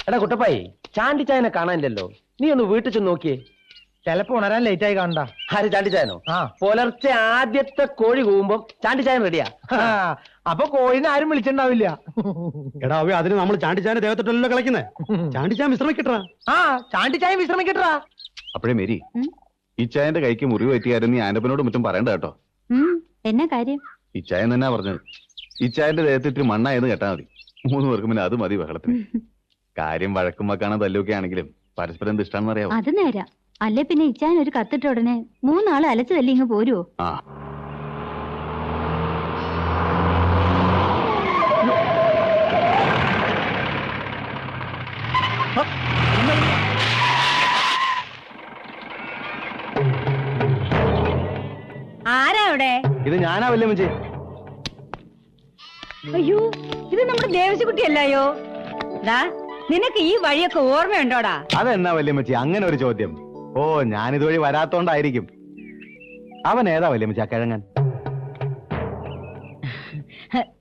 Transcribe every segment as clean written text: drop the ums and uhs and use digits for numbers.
എടാ കുട്ടപ്പായി, ചാണ്ടിച്ചായനെ കാണാനില്ലല്ലോ. നീ ഒന്ന് വീട്ടിൽ ചെന്ന് നോക്കിയേ. ചിലപ്പോ ഉണരാൻ ലേറ്റ് ആയി കാണണ്ട. ആര് ചാണ്ടിച്ചായനോ? ആ, പുലർച്ചെ ആദ്യത്തെ കോഴി കൂവുമ്പം ചാണ്ടിച്ചായൻ റെഡിയാ. അപ്പൊ കോഴിനെ ആരും വിളിച്ചിണ്ടാവില്ല. എടാ അതിന് നമ്മൾ ചാണ്ടിച്ചായന്റെ ദേവത്തിട്ടല്ലോ കളിക്കുന്നേ. ചാണ്ടിച്ചാൻ വിശ്രമിക്കട്ടാ. ആ, ചാണ്ടിച്ചായൻ വിശ്രമിക്കട്ടാ. അപ്പോഴേ മേരി, ഈ ചായന്റെ കൈക്ക് മുറിവ് പറ്റിയാരും നീ ആന്റപ്പനോട് മറ്റും പറയണ്ട കേട്ടോ. എന്നാ കാര്യം? ഈ ചായൻ തന്നെ പറഞ്ഞത്. ഈ ചായന്റെ ദേഹത്തിട്ട് മണ്ണായെന്ന് കേട്ടാ മതി. 3 പേർക്കും പിന്നെ അത് മതി ബഹളത്തിന്. കാര്യം വഴക്കും വക്കാണോ തല്ലൊക്കെ ആണെങ്കിലും പരസ്പരം എന്ത് ഇഷ്ടമാണെന്ന് അറിയാമോ? അത് നേരാ. അല്ലെ പിന്നെ ഇച്ചായൻ ഒരു കത്തിട്ട ഉടനെ 3 ആള് അലച്ചു തല്ലി ഇങ്ങ് പോരുവോ? ആ, ആരാ അവിടെ? ഇത് ഞാനാ വല്യമ്മച്ചി. അയ്യോ, ഇത് നമ്മുടെ ദേവസിക്കുട്ടിയല്ലോ. നിനക്ക് ഈ വഴിയൊക്കെ ഓർമ്മയുണ്ടോടാ? അതെന്നാ വല്യമ്മച്ചി അങ്ങനെ ഒരു ചോദ്യം? ഓ, ഞാനിതുവഴി വരാത്തോണ്ടായിരിക്കും. അവൻ ഏതാ വല്യമ്മച്ചി ആ കിഴങ്ങൻ?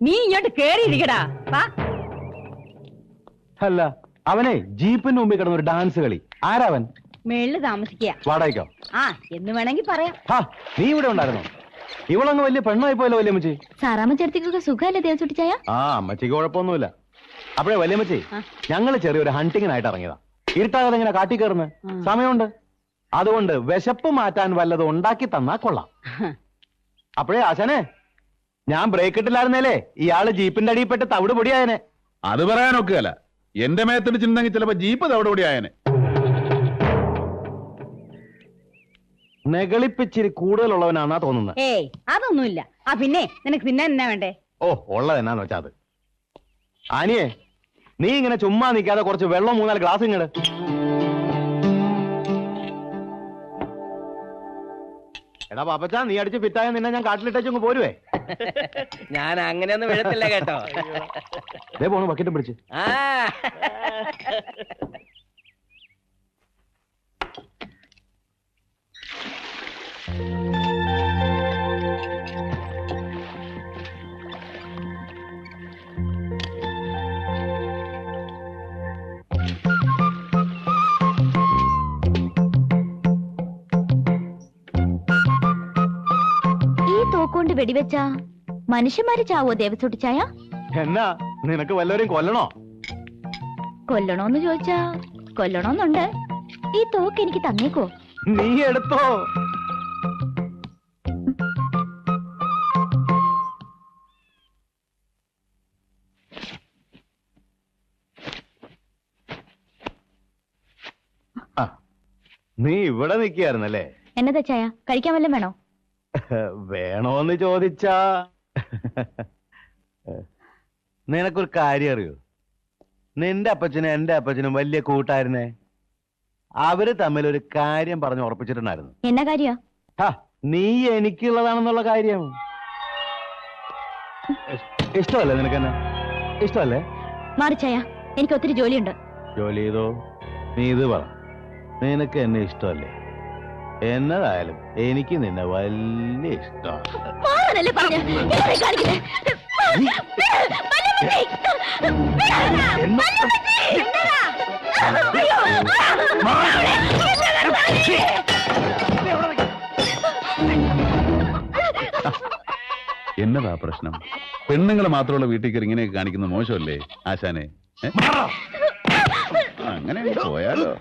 നീ ഇങ്ങോട്ട് കേറിയിരിക്കടാ. അല്ല, അവനെ ജീപ്പിന് മുമ്പിൽ കിടന്ന ഒരു ഡാൻസ് കളി. ആരാവൻ? മേളില് താമസിക്കുക. വാടകയ്ക്കോ? ആ, എന്ന് വേണമെങ്കിൽ പറയാം. നീ ഇവിടെ ഉണ്ടായിരുന്നോ? ഇവളങ്ങ് വലിയ പെണ്ണായി പോയല്ലോ വല്യമ്മച്ചി. സാറാമ്മ ചേർത്തിക്കൊക്കെ സുഖമല്ലേ ദേവസുട്ടിച്ചായ? ആ, അമ്മച്ചിക്ക് കുഴപ്പമൊന്നുമില്ല. അപ്പോഴേ വല്യമ്മച്ചി, ഞങ്ങള് ചെറിയൊരു ഹണ്ടിങ്ങിനായിട്ട് ഇറങ്ങിയതാ. ഇരുട്ടാകാതെ ഇങ്ങനെ കാട്ടി കയറുന്ന സമയമുണ്ട്. അതുകൊണ്ട് വിശപ്പ് മാറ്റാൻ വല്ലതും ഉണ്ടാക്കി തന്നാ കൊള്ളാം. അപ്പോഴേ ആശാനെ, ഞാൻ ബ്രേക്ക് ഇട്ടില്ലായിരുന്നേലേ ഇയാള് ജീപ്പിന്റെ അടിയിൽപ്പെട്ട് തവിട് പൊടിയായനെ. അത് പറയാനൊക്കെയല്ല. എന്റെ മേത്തിടിച്ചിട്ടുണ്ടെങ്കിൽ ചിലപ്പോ ജീപ്പ് തവിട് പൊടിയായനെ. നെകളിപ്പിച്ചിരി കൂടുതലുള്ളവനാന്നാ തോന്നുന്നത്. ഏയ്, അതൊന്നുമില്ല. ആ, പിന്നെ നിനക്ക് തിന്നാൻ എന്നാ വേണ്ടേ? ഓ, ഉള്ളത് എന്നാന്ന് വെച്ചാ അത്. ആനിയെ, നീ ഇങ്ങനെ ചുമ്മാ നിൽക്കാതെ കുറച്ച് വെള്ളം 3-4 ഗ്ലാസ് ഇങ്ങട്. എടാ പാപ്പച്ചാ, നീ അടിച്ച് ഫിറ്റായ നിന്നെ ഞാൻ കാട്ടിലിട്ടങ്ങ് പോരുവേ. ഞാൻ അങ്ങനെയൊന്നും വിഴത്തില്ല കേട്ടോ. ദേ പോണു ബക്കറ്റും പിടിച്ച്. തോക്കൊണ്ട് വെടിവെച്ചാ മനുഷ്യന്മാര് ചാവോ ദേവസുട്ടിച്ചായ? എന്നാ നിനക്ക് വല്ലവരെയും കൊല്ലണോ? കൊല്ലണോന്ന് ചോദിച്ചാ കൊല്ലണോന്നുണ്ട്. ഈ തോക്ക് എനിക്ക് തന്നേക്കോ? നീ എടുത്തോ. നീ ഇവിടെ നിൽക്കുകയായിരുന്നല്ലേ? എന്നതാ ചായ, കഴിക്കാൻ വല്ലതും വേണോ? വേണോന്ന് ചോദിച്ചാ നിനക്കൊരു കാര്യം അറിയോ? നിന്റെ അപ്പച്ചനും എന്റെ അപ്പച്ചനും വലിയ കൂട്ടായിരുന്നേ. അവര് തമ്മിൽ ഒരു കാര്യം പറഞ്ഞു ഉറപ്പിച്ചിട്ടുണ്ടായിരുന്നു. എന്നാ കാര്യ? നീ എനിക്കുള്ളതാണെന്നുള്ള കാര്യം. ഇഷ്ടമല്ലേ നിനക്കെന്നെ? ഇഷ്ടമല്ലേ? മാറിച്ചായ, എനിക്ക് ഒത്തിരി ജോലിയുണ്ട്. ജോലി ചെയ്തോ. നീ ഇത് പറ, നിനക്ക് എന്നെ ഇഷ്ടമല്ലേ? എന്നതായാലും എനിക്ക് നിന്നെ വലിയ ഇഷ്ടമാണ്. എന്നതാ പ്രശ്നം? പെണ്ണുങ്ങൾ മാത്രമുള്ള വീട്ടിൽ കയറി ഇങ്ങനെയൊക്കെ കാണിക്കുന്നത് മോശമല്ലേ ആശാനെ? അങ്ങനെ പോയാലോ?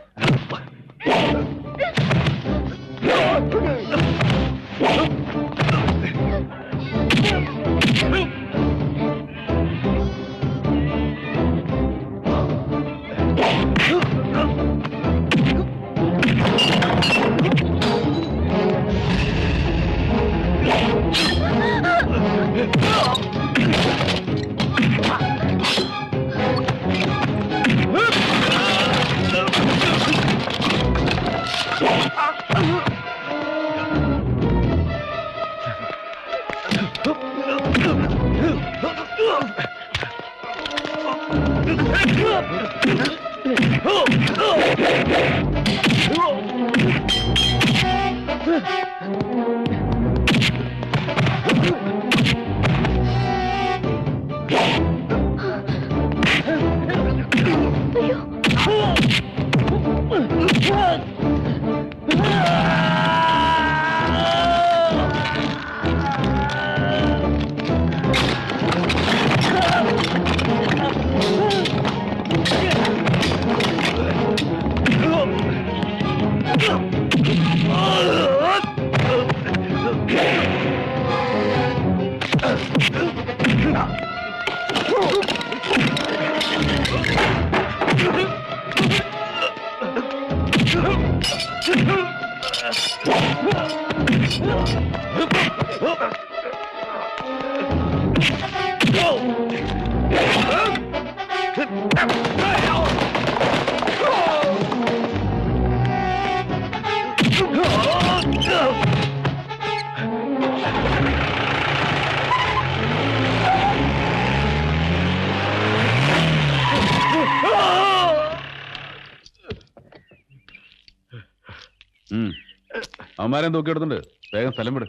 അവന്മാരെയും തൂക്കിയെടുത്തുണ്ട്. വേഗം സ്ഥലം വിട്.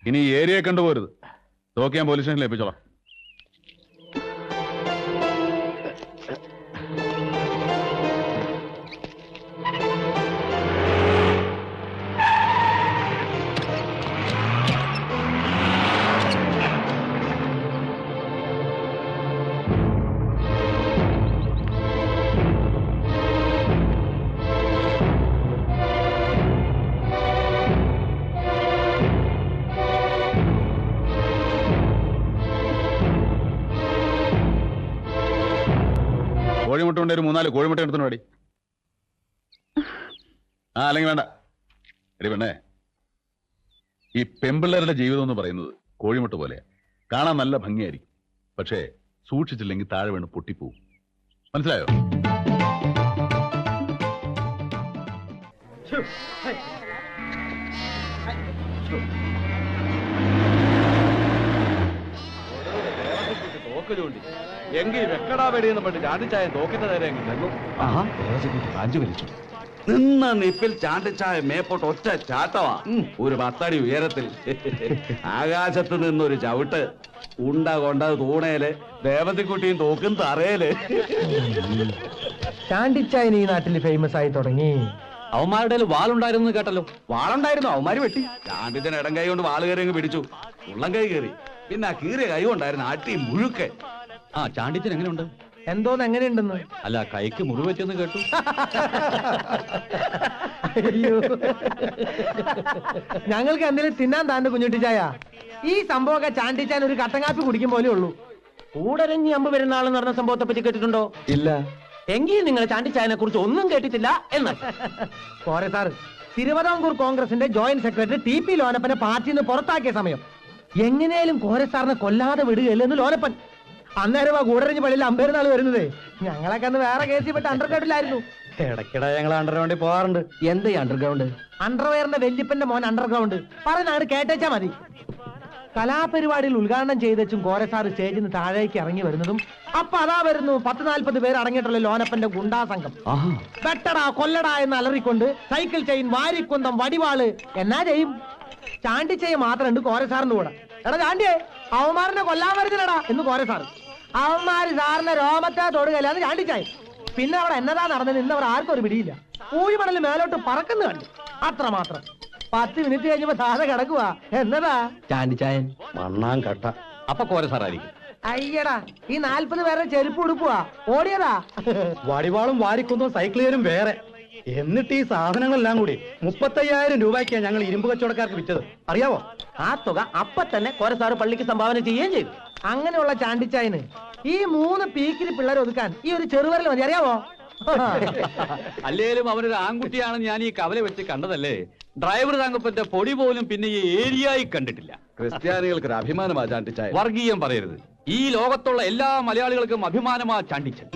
ഇനി ഈ ഏരിയയെ കണ്ടുപോരുത്. തോക്കി ഞാൻ പോലീസ് സ്റ്റേഷനിൽ ഏൽപ്പിച്ചോളാം. കോഴിമുട്ട കൊണ്ട് ഒരു 3-4 കോഴിമുട്ട എടുത്തു പാടി. അല്ലെങ്കിൽ വേണ്ട. എടി പെണ്ണേ, ഈ പെമ്പിള്ളേരുടെ ജീവിതം എന്ന് പറയുന്നത് കോഴിമുട്ട പോലെയാ. കാണാൻ നല്ല ഭംഗിയായിരിക്കും, പക്ഷേ സൂക്ഷിച്ചില്ലെങ്കിൽ താഴെ വീണ് പൊട്ടിപ്പോവും. മനസ്സിലായോ? എങ്കിൽ വെക്കടാ വെടിയെന്ന് പണ്ട് ചാണ്ടിച്ചായ തോക്കിന്റെ നേരെ നിന്ന നിപ്പിൽ ചാണ്ടിച്ചായ മേപ്പോട്ട് ഒറ്റ ചാട്ടവാ. ഒരു 10 അടി ഉയരത്തിൽ ആകാശത്ത് നിന്നൊരു ചവിട്ട്. ഉണ്ട കൊണ്ടത് തൂണേല്, ദേവത്തിക്കുട്ടിയും തോക്കും തറയില്. ചാണ്ടിച്ചായൻ ഈ നാട്ടിൽ ഫേമസ് ആയി തുടങ്ങി. അവന്മാരുടെ വാളുണ്ടായിരുന്നു കേട്ടല്ലോ. വാളുണ്ടായിരുന്നു, അവന്മാര് വെട്ടി. ചാണ്ടിച്ചൻ ഇടം കൈ കൊണ്ട് വാള് കയറി അങ്ങ് പിടിച്ചു. ഉള്ളം കൈ കയറി. പിന്നെ ആ കീറിയ കൈ കൊണ്ടായിരുന്നു അട്ടി മുഴുക്കെ. ആ ചാണ്ടിച്ചൻ എങ്ങനെയുണ്ട്? എന്തോന്ന് എങ്ങനെയുണ്ടെന്ന്? അല്ല, കൈക്ക് മുറിവ് പറ്റിയെന്ന് കേട്ടു. അയ്യോ, ഞങ്ങൾക്ക് എന്തെങ്കിലും തിന്നാൻ താണ്ട് കുഞ്ഞുട്ടിച്ചായ. ഈ സംഭവമൊക്കെ ചാണ്ടിച്ചാൻ ഒരു കട്ടങ്കാപ്പി കുടിക്കും പോലെ ഉള്ളൂ. കൂടരഞ്ഞി അമ്പ് പെരുന്നാളെന്ന് പറഞ്ഞ സംഭവത്തെ പറ്റി കേട്ടിട്ടുണ്ടോ? ഇല്ല. എങ്കിൽ നിങ്ങൾ ചാണ്ടിച്ചായനെ കുറിച്ച് ഒന്നും കേട്ടിട്ടില്ല എന്ന്. പോരെ സാർ, തിരുവിതാംകൂർ കോൺഗ്രസിന്റെ ജോയിന്റ് സെക്രട്ടറി TP ലോനപ്പനെ പാർട്ടിയിൽ നിന്ന് പുറത്താക്കിയ സമയം എങ്ങനെയാലും കോര സാറിനെ കൊല്ലാതെ വിടുകയല്ലെന്ന് ലോനപ്പൻ. അന്നേരം ആ കൂടരഞ്ഞ് പള്ളിയിൽ അമ്പേരുന്നാൾ വരുന്നത്. ഞങ്ങളൊക്കെ അന്ന് വേറെ കേസിൽ പെട്ട് അണ്ടർഗ്രൗണ്ടിലായിരുന്നു. ഇടയ്ക്കിടെ ഞങ്ങൾ അണ്ടർഗ്രൗണ്ടിൽ പോകാറുണ്ട്. എന്താ ഈ അണ്ടർഗ്രൗണ്ട്? അണ്ടർവെയറിന്റെ വല്യപ്പന്റെ മോൻ അണ്ടർഗ്രൗണ്ട് പറഞ്ഞാണ് കേട്ടേച്ചാ മതി. കലാപരിപാടിയിൽ ഉദ്ഘാടനം ചെയ്തും കോരസാർ സ്റ്റേജിൽ നിന്ന് താഴേക്ക് ഇറങ്ങി വരുന്നതും അപ്പൊ അതാ വരുന്നു 10-40 പേര് അടങ്ങിയിട്ടുള്ള ലോനപ്പന്റെ ഗുണ്ടാ സംഘം. വെട്ടടാ കൊല്ലടാ എന്ന് അലറിക്കൊണ്ട് സൈക്കിൾ ചെയിൻ, വാരിക്കുന്തം, വടിവാള്. എന്നാ ചെയ്യും? ചാണ്ടിച്ചയെ മാത്രമുണ്ട് കോരസാറിന്റെ കൂടെ. എടാ ചാണ്ടിയെ, അവന്മാരനെ കൊല്ലാൻ വരുന്നില്ലടാ എന്ന് കോരസാർ. അവന്മാര് സാറിന്റെ രോമത്തെ തൊടുകയില്ലാന്ന് ചാണ്ടിച്ചായി. പിന്നെ അവിടെ എന്നതാ നടന്നത് ഇന്ന് അവർ ആർക്കും ഒരു പിടിയില്ല. പൂഴിമണല് മേലോട്ട് പറക്കുന്നു കണ്ടു, അത്രമാത്രം. 10 മിനിറ്റ് കഴിഞ്ഞപ്പോ താഴെ കിടക്കുവാ. എന്നതാ? ചാണ്ടിച്ചായൻ മണ്ണാൻ കട്ട. അപ്പൊ കോരസാറായിരിക്കും. അയ്യടാ, ഈ 40 പേരെ ചെരുപ്പ് ഉടുപ്പുവാ ഓടിയതാ. വടിവാളും വാരിക്കൊന്നും സൈക്കിളും വേറെ. എന്നിട്ട് ഈ സാധനങ്ങളെല്ലാം കൂടി 35,000 രൂപയ്ക്കാണ് ഞങ്ങൾ ഇരുമ്പ് കച്ചവടക്കാർക്ക് വിറ്റത്. അറിയാവോ? ആ തുക അപ്പൊ തന്നെ കോരസാറ് പള്ളിക്ക് സംഭാവന ചെയ്യുകയും ചെയ്തു. അങ്ങനെയുള്ള ചാണ്ടിച്ചായന് ഈ 3 പീക്കിരി പിള്ളേരെ ഒതുക്കാൻ ഈ ഒരു ചെറുവരൽ മതി. അറിയാവോ? അല്ലേലും അവനൊരു ആൺകുട്ടിയാണെന്ന് ഞാൻ ഈ കവല വെച്ച് കണ്ടതല്ലേ. ഡ്രൈവർ തങ്കപ്പന്റെ പൊടി പോലും പിന്നെ ഈ ഏരിയയിൽ കണ്ടിട്ടില്ല. ക്രിസ്ത്യാനികൾക്ക് ഒരു അഭിമാനമാ ചാണ്ടിച്ചായ. വർഗീയം പറയരുത്. ഈ ലോകത്തുള്ള എല്ലാ മലയാളികൾക്കും അഭിമാനമാ ചാണ്ടിച്ചൻ.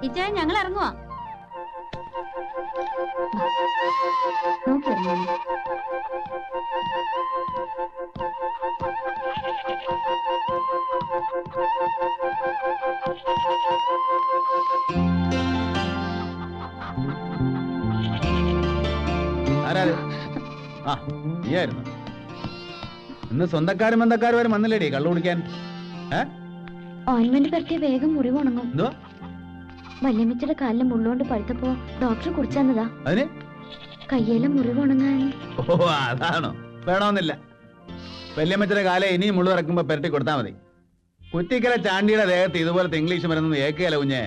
ഇച്ചായൻ ഞങ്ങൾ ഇറങ്ങുവാ. ആരാത്? ആ, നീയായിരുന്നു. ഇന്ന് സ്വന്തക്കാരും ബന്ധക്കാരും വരെ വന്നില്ലേടി കള്ളു കുടിക്കാൻ? ഓയിൻമെന്റ് പരത്തിയ വേഗം മുറിവ് ഉണങ്ങും. എന്തോ? വല്യമ്മച്ചിയുടെ കാലിലെ മുള്ളുകൊണ്ട് പഴുത്തപ്പോ ഡോക്ടർ കുടിച്ചു തന്നതാ. അതിന് കയ്യിലെ മുറിവ് ഉണങ്ങാൻ. ഓ, അതാണോ? വേണമെന്നില്ല. വല്യമ്മച്ചിയുടെ കാലം ഇനിയും മുള്ളു ഇറക്കുമ്പോ പെരട്ടി കൊടുത്താൽ മതി. കുറ്റിക്കല ചാണ്ടിയുടെ ദേഹത്ത് ഇതുപോലത്തെ ഇംഗ്ലീഷ് മരുന്ന് ഏക്കുകയല്ല കുഞ്ഞെ.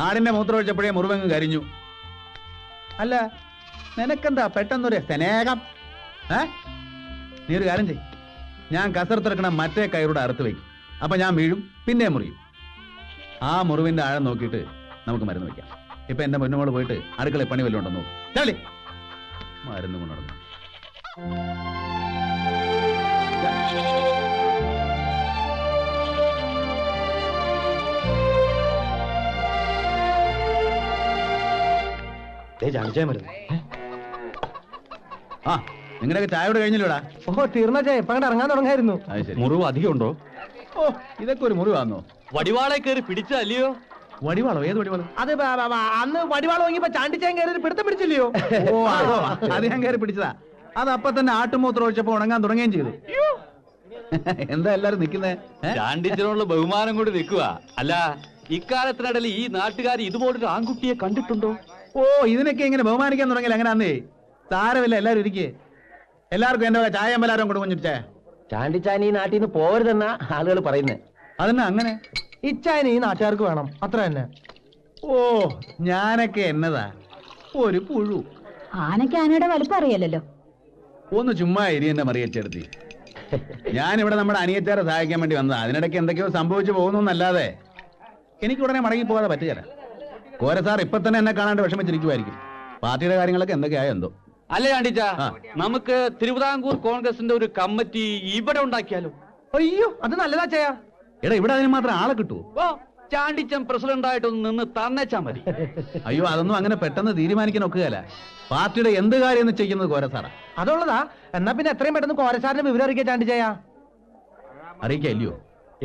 ആടിന്റെ മൂത്രം ഒഴിച്ചപ്പോഴേ മുറിവങ്ങ് കരിഞ്ഞു. അല്ല, നിനക്കെന്താ പെട്ടെന്നൊരു സ്നേഹം? നീ ഒരു കാര്യം ചെയ്. ഞാൻ കസർത്തിറക്കണ മറ്റേ കയറുടെ അറുത്ത് വയ്ക്കും. അപ്പൊ ഞാൻ വീഴും, പിന്നെ മുറിയും. ആ മുറിവിന്റെ ആഴം നോക്കിയിട്ട് നമുക്ക് മരുന്ന് വെക്കാം. ഇപ്പൊ എന്റെ മുന്നോട് പോയിട്ട് അടുക്കളയിൽ പണി വല്ലതും ഉണ്ടോ നോക്കും. ചാടി മരുന്ന് കൊണ്ട് നടന്നു. ചാണ്ടിച്ചായ മരുന്ന്. ആ, നിങ്ങളുടെയൊക്കെ ചായയോട് കഴിഞ്ഞില്ലോടാ? ഓ, തീർന്ന ചായ ഇപ്പൊ അങ്ങോട്ട് ഇറങ്ങാൻ തുടങ്ങായിരുന്നു. അത് ശരി. മുറിവ് അധികം ഉണ്ടോ? ഓ ഇതൊക്കെ ഒരു മുറിവാന്നോ? വടിവാളെ കയറി പിടിച്ചല്ലയോ? വടിവാളോ? ഏത് വടിവാളോ? അത് അന്ന് വടിവാളം വാങ്ങിയപ്പോ ചാണ്ടിച്ചാൻ കയറി പിടുത്തം പിടിച്ചില്ലയോ? ഓ അതോ, അത് ഞാൻ കയറി പിടിച്ചതാ. അത് അപ്പൊ തന്നെ ആട്ടുമൂത്രം ഒഴിച്ചപ്പോ ഉണങ്ങാൻ തുടങ്ങുകയും ചെയ്തു. എന്താ എല്ലാരും നിക്കുന്നേ? ചാണ്ടിച്ചനോടുള്ള ബഹുമാനം കൊണ്ട് നിൽക്കുക. അല്ല, ഇക്കാലത്തിനിടയിൽ ഈ നാട്ടുകാർ ഇതുപോലൊരു ആൺകുട്ടിയെ കണ്ടിട്ടുണ്ടോ? ഓ ഇതിനൊക്കെ ഇങ്ങനെ ബഹുമാനിക്കാൻ തുടങ്ങില്ല. എങ്ങനെയാന്നേ? സാരമില്ല, എല്ലാരും ഇരിക്കേ. എല്ലാവർക്കും എന്റെ ചായ എല്ലാരും കൊടുക്കുഞ്ഞിട്ടേ. ചാണ്ടിച്ചാൻ ഈ നാട്ടിൽ നിന്ന് പോരുതെന്നാ ആളുകൾ പറയുന്നത്. അതെന്നാ അങ്ങനെ? ഇച്ചായന് ഈ നാട്ടുകാർക്ക് വേണം, അത്ര തന്നെ. ഓ ഞാനൊക്കെ എന്നതാ ഒരു പുഴു. ആനയ്ക്ക് ആനയുടെ വലിപ്പം അറിയാലല്ലോ. ഒന്ന് ചുമ്മാ ഇരി എന്നെ മറിയച്ചെടുത്തി. ഞാനിവിടെ നമ്മുടെ അനിയച്ചാരെ സഹായിക്കാൻ വേണ്ടി വന്നതാ. അതിനിടയ്ക്ക് എന്തൊക്കെയോ സംഭവിച്ചു പോകുന്നല്ലാതെ എനിക്ക് ഉടനെ മടങ്ങി പോകാതെ പറ്റുകയില്ല. കോരസാർ ഇപ്പൊ തന്നെ എന്നെ കാണാണ്ട് വിഷമിച്ചിരിക്കുമായിരിക്കും. പാർട്ടിയുടെ കാര്യങ്ങളൊക്കെ എന്തൊക്കെയായോ എന്തോ. അല്ലേ ചാണ്ടിച്ച, നമുക്ക് തിരുവിതാംകൂർ കോൺഗ്രസിന്റെ ഒരു കമ്മിറ്റി ഇവിടെ ഉണ്ടാക്കിയാലോ? അയ്യോ അത് നല്ലതാ ചെയ്യാ. എടാ ഇവിടെ അതിന് മാത്രം ആളെ കിട്ടുമോ? ഓ, ചാണ്ടിച്ചൻ പ്രസിഡന്റ് ആയിട്ടൊന്ന് നിന്ന് തന്നേച്ചാ മതി. അയ്യോ അതൊന്നും അങ്ങനെ പെട്ടെന്ന് തീരുമാനിക്കാൻ ഒക്കുകയല്ല. പാർട്ടിയുടെ എന്ത് കാര്യം ചെയ്യുന്നത് കോരസാറാ. അതുള്ളതാ. എന്നാ പിന്നെ എത്രയും പെട്ടെന്ന് കോരസാറിന്റെ വിവരം അറിയിക്കാൻ ചാണ്ടിച്ചായ. അറിയിക്കല്ലയോ?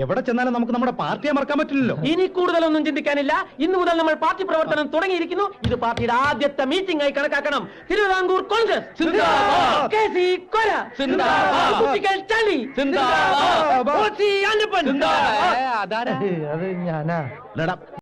എവിടെ ചെന്നാലും നമുക്ക് നമ്മുടെ പാർട്ടിയെ മറക്കാൻ പറ്റില്ലല്ലോ. ഇനി കൂടുതലൊന്നും ചിന്തിക്കാനില്ല. ഇന്നു മുതൽ നമ്മൾ പാർട്ടി പ്രവർത്തനം തുടങ്ങിയിരിക്കുന്നു. ഇത് പാർട്ടിയുടെ ആദ്യത്തെ മീറ്റിംഗ് ആയി കണക്കാക്കണം. തിരുവിതാംകൂർ കോൺഗ്രസ് സിന്ദാബാദ്. KC കോര സിന്ദാബാദ്. കുട്ടികൾ ചാണ്ടി സിന്ദാബാദ്. OC ആൻഡപ്പൻ അതാരാ? അത് ഞാനാ. എടാ